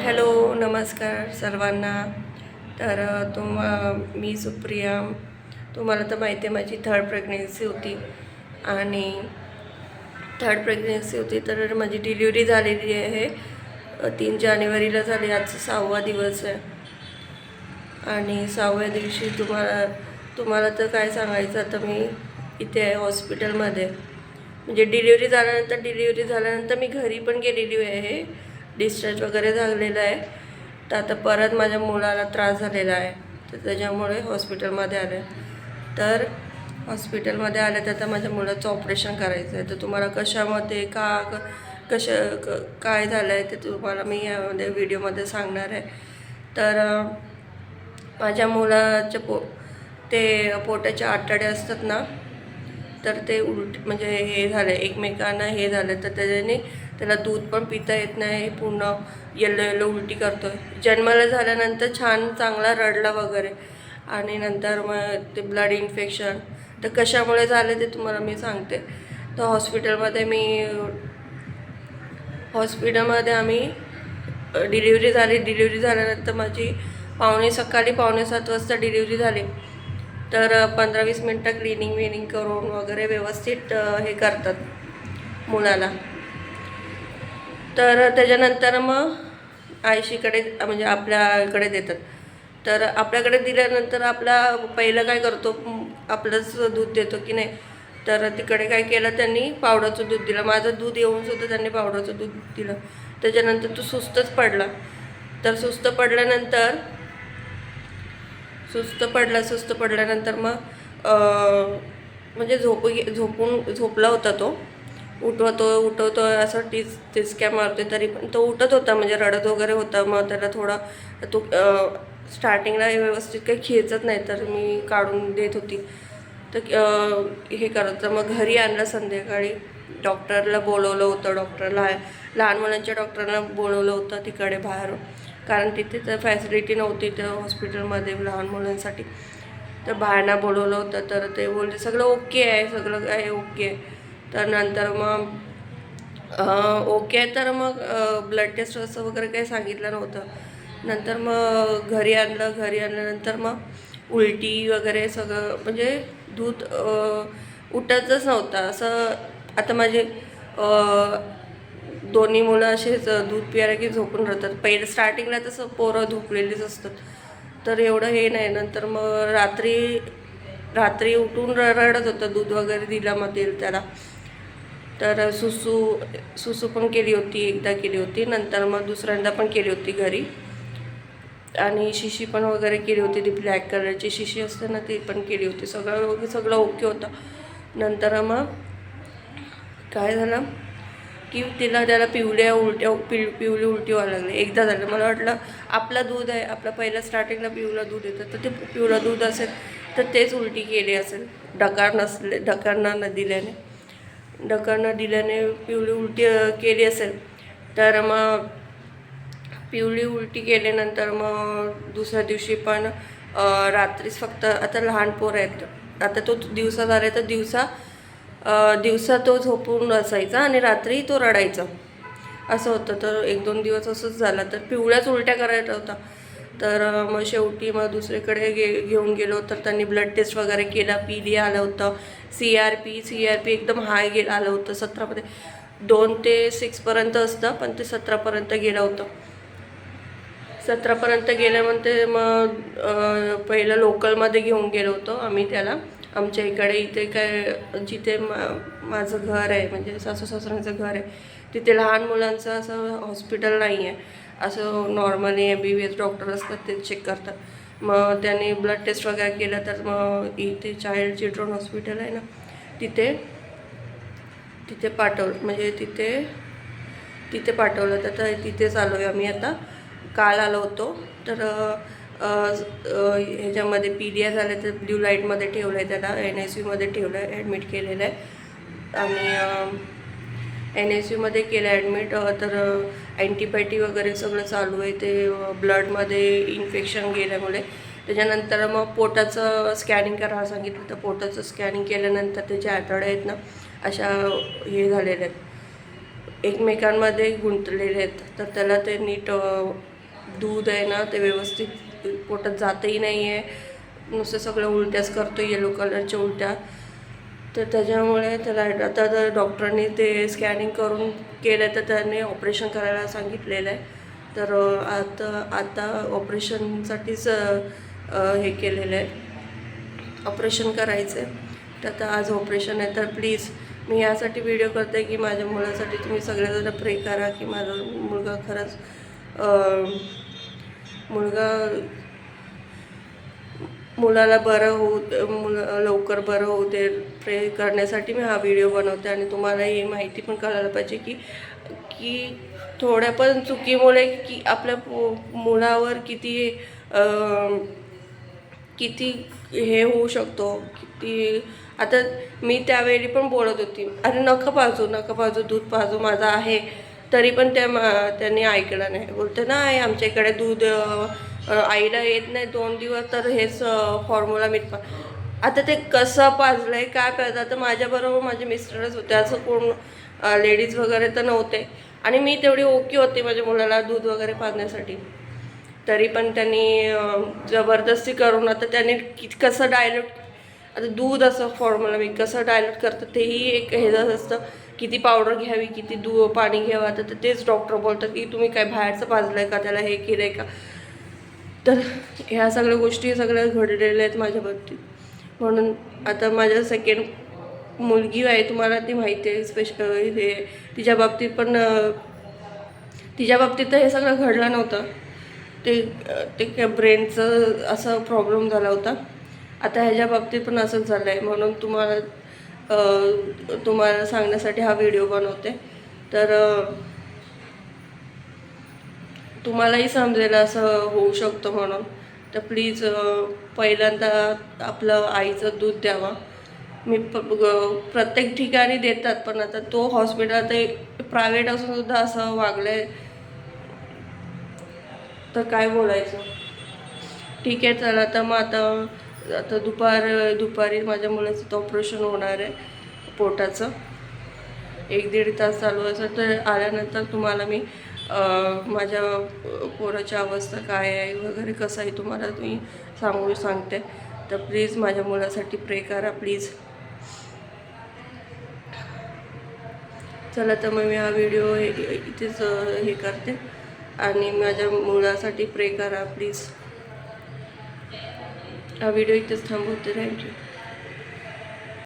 Hello, नमस्कार सर्वांना. तर मी सुप्रिया. तुम्हाला तर माहिती आहे माझी थर्ड प्रेग्नेन्सी होती आणि तर माझी डिलिव्हरी झालेली आहे. 3 जानेवारीला झाली. आजचा 6वा दिवस आहे आणि 6व्या दिवशी तुम्हाला तर काय सांगायचं. आता मी इथे आहे हॉस्पिटलमध्ये. म्हणजे डिलिव्हरी झाल्यानंतर मी घरी पण गेलेली आहे. डिस्चार्ज वगैरे झालेला आहे. तर आता परत माझ्या मुलाला त्रास झालेला आहे, तर त्याच्यामुळे हॉस्पिटलमध्ये आले. तर हॉस्पिटलमध्ये आले तर आता माझ्या मुलाचं ऑपरेशन करायचं आहे. तर तुम्हाला कशामध्ये काय झालं आहे ते तुम्हाला मी यामध्ये व्हिडिओमध्ये सांगणार आहे. तर माझ्या मुलाच्या पोटाचे आतडे असतात ना, तर ते म्हणजे हे झालं, एकमेकांना हे झालं. तर त्याला दूध पण पिता येत नाही, पूर्ण येल्लो उलटी करतो आहे. जन्माला झाल्यानंतर चांगला रडला वगैरे आणि नंतर मग ते ब्लड इन्फेक्शन. तर कशामुळे झालं ते तुम्हाला मी सांगते. तर हॉस्पिटलमध्ये आम्ही डिलिव्हरी झाल्यानंतर माझी सकाळी 6:45 वाजता डिलिव्हरी झाली. तर 15-20 मिनटं क्लिनिंग करून वगैरे व्यवस्थित हे करतात मुलाला. तर त्याच्यानंतर मग आयशीकडे म्हणजे आपल्याकडे देतात. तर आपल्याकडे दिल्यानंतर पहिलं काय करतो, आपलंच दूध देतो की नाही. तर तिकडे काय केलं, त्यांनी पावडरचं दूध दिलं. माझं दूध येऊनसुद्धा त्यांनी पावडरचं दूध दिलं. त्याच्यानंतर तो सुस्तच पडला. तर सुस्त पडल्यानंतर मग म्हणजे झोपला होता तो. उठवतो असं टिचक्या मारते, तरी पण तो उठत होता, म्हणजे रडत वगैरे होता. मग त्याला थोडा तो स्टार्टिंगला व्यवस्थित काही खेचत नाही, तर मी काढून देत होती. तर हे करायचं. मग घरी आणलं संध्याकाळी. डॉक्टरला बोलवलं होतं. लहान मुलांच्या डॉक्टरला बोलवलं होतं तिकडे बाहेर, कारण तिथे तर फॅसिलिटी नव्हती त्या हॉस्पिटलमध्ये लहान मुलांसाठी. तर बाहेरना बोलवलं होतं. तर ते बोलले सगळं ओके आहे, सगळं काय ओके आहे. तर नंतर मग ओके आहे. तर मग ब्लड टेस्ट असं वगैरे काही सांगितलं नव्हतं. नंतर मग घरी आणल्यानंतर मग उलटी वगैरे सगळं, म्हणजे दूध उठतच नव्हतं असं. आता माझे दोन्ही मुलं असेच दूध प्यायला की झोपून राहतात. पहिलं स्टार्टिंगला तसं पोरं झोपलेलीच असतात, तर एवढं हे नाही. नंतर मग रात्री उठून रडत होतं. दूध वगैरे दिलं मग त्याला. तर सुसू पण केली होती, एकदा केली होती. नंतर मग दुसऱ्यांदा पण केली होती घरी. आणि शिशी पण वगैरे केली होती. ती ब्लॅक कलरची शिशी असते ना, ती पण केली होती. सगळं ओके होतं. नंतर मग काय झालं की त्याला पिवली उलटी व्हायला लागली. एकदा झालं. मला वाटलं आपलं दूध आहे, आपलं पहिलं स्टार्टिंगला पिवळं दूध येतं, तर ते पिवळं दूध असेल तर तेच उलटी केली असेल. ढकार न दिल्याने पिवळी उलटी केली असेल. तर मग पिवळी उलटी केल्यानंतर मग दुसऱ्या दिवशी पण रात्रीच फक्त, आता लहान पोर आहेत, आता तो दिवसा झाला तर दिवसा तो झोपून असायचा आणि रात्री तो रडायचा, असं होतं. तर 1-2 दिवस असंच झालं. तर पिवळ्याच उलट्या करायचा होता. तर मग शेवटी दुसरीकडे घेऊन गेलो. तर त्यांनी ब्लड टेस्ट वगैरे केला. पीली आलं होतं. CRP एकदम हाय आलं होतं. 17 2 ते 6पर्यंत असतं, पण ते 17पर्यंत गेलं होतं. 17पर्यंत गेल्यानंतर मग पहिलं लोकलमध्ये घेऊन गेलो होतो आम्ही त्याला. आमच्या इथे काय, जिथे माझं घर आहे, म्हणजे सासू सासऱ्यांचं घर आहे, तिथे लहान मुलांचं असं हॉस्पिटल नाही आहे. असं नॉर्मली MBBS डॉक्टर असतात, ते चेक करतात. मग त्यांनी ब्लड टेस्ट वगैरे केलं. तर मग इथे चाइल्ड चिल्ड्रन हॉस्पिटल आहे ना, तिथे पाठवलं. म्हणजे तिथे पाठवलं. तर तिथेच आलो आहे आम्ही आता. काल आलो होतो. तर ह्याच्यामध्ये PDA झालं, तर ब्ल्यू लाईटमध्ये ठेवलं आहे त्याला. NICUमध्ये ठेवलं आहे, ॲडमिट केलेलं आहे. आणि NICUमध्ये केलं ॲडमिट. तर अँटीबायोटिक वगैरे सगळं चालू आहे. ते ब्लडमध्ये इन्फेक्शन गेल्यामुळे. त्याच्यानंतर मग पोटाचं स्कॅनिंग करायला सांगितलं. तर पोटाचं स्कॅनिंग केल्यानंतर त्याचे आतडे आहेत ना, अशा हे झालेले आहेत, एकमेकांमध्ये गुंतलेले आहेत. तर त्याला ते नीट दूध आहे ना ते व्यवस्थित पोटात जातही नाही आहे, नुसतं सगळं उलट्याच करतो, येलो कलरच्या उलट्या. तर त्याच्यामुळे त्याला आता तर डॉक्टरांनी ते स्कॅनिंग करून केलं, तर त्यांनी ऑपरेशन करायला सांगितलेलं आहे. तर आता ऑपरेशनसाठीच हे केलेलं आहे, ऑपरेशन करायचं आहे. तर आता आज ऑपरेशन आहे. तर प्लीज मी यासाठी व्हिडिओ करते की माझ्या मुलासाठी तुम्ही सगळेजण प्रे करा की माझा मुलगा खरंच मुलाला बरं होऊ, लवकर बरं होऊ दे. प्रे करण्यासाठी मी हा व्हिडिओ बनवते. आणि तुम्हाला ही माहिती पण कळायला पाहिजे की थोड्या पण चुकीमुळे की आपल्या मुलावर किती हे होऊ शकतो. किती आता मी त्यावेळी पण बोलत होती, अरे नका पाजू, दूध पाजू माझं आहे, तरी पण त्यांनी ऐकलं नाही. बोलते नाही आमच्या इकडे दूध आईला येत नाही 2 दिवस, तर हेच फॉर्म्युला मीठ आता ते कसं पाजलं आहे काय पाहिजे. आता माझ्याबरोबर माझे मिस्टरच होते, असं कोण लेडीज वगैरे तर नव्हते. आणि मी तेवढी ओके होती माझ्या मुलाला दूध वगैरे पाजण्यासाठी, तरी पण त्यांनी जबरदस्ती करून आता त्यांनी कसं डायल्यूट, आता दूध असं फॉर्म्युला मी कसं डायल्यूट करतं तेही एक ह्याचं असतं. किती पावडर घ्यावी, किती पाणी घ्यावं. तर तेच डॉक्टर बोलतात की तुम्ही काय बाहेरचं पाजलं आहे का, त्याला हे केलं आहे का. तर ह्या सगळ्या गोष्टी सगळ्या घडलेल्या आहेत माझ्या बाबतीत. म्हणून आता माझ्या सेकंड मुलगी आहे, तुम्हाला ती माहिती आहे. हे तिच्या बाबतीत तर हे सगळं घडलं नव्हतं. ते ब्रेनचं असं प्रॉब्लेम झाला होता. आता ह्याच्या बाबतीत पण असंच झालं आहे. म्हणून तुम्हाला सांगण्यासाठी हा व्हिडिओ बनवते. तर तुम्हालाही समजेल असं होऊ शकतं म्हणून. तर प्लीज पहिल्यांदा आपलं आईचं दूध द्यावा. मी प्रत्येक ठिकाणी देतात, पण आता तो हॉस्पिटल ते प्रायव्हेट असून सुद्धा असं वागलं आहे, तर काय बोलायचं. ठीक आहे चला. तर मग आता दुपारी माझ्या मुलाचं ऑपरेशन होणार आहे पोटाचं. 1-1.5 तास चालू असं. तर आल्यानंतर तुम्हाला मी माझ्या पोराची अवस्था काय आहे वगैरे कसं आहे तुम्हाला मी सांगते. तर प्लीज माझ्या मुलासाठी प्रे करा प्लीज. चला तर मग मी हा व्हिडिओ इथेच हे करते. आणि माझ्या मुलासाठी प्रे करा प्लीज. हा व्हिडिओ इथेच थांबवते. थँक्यू.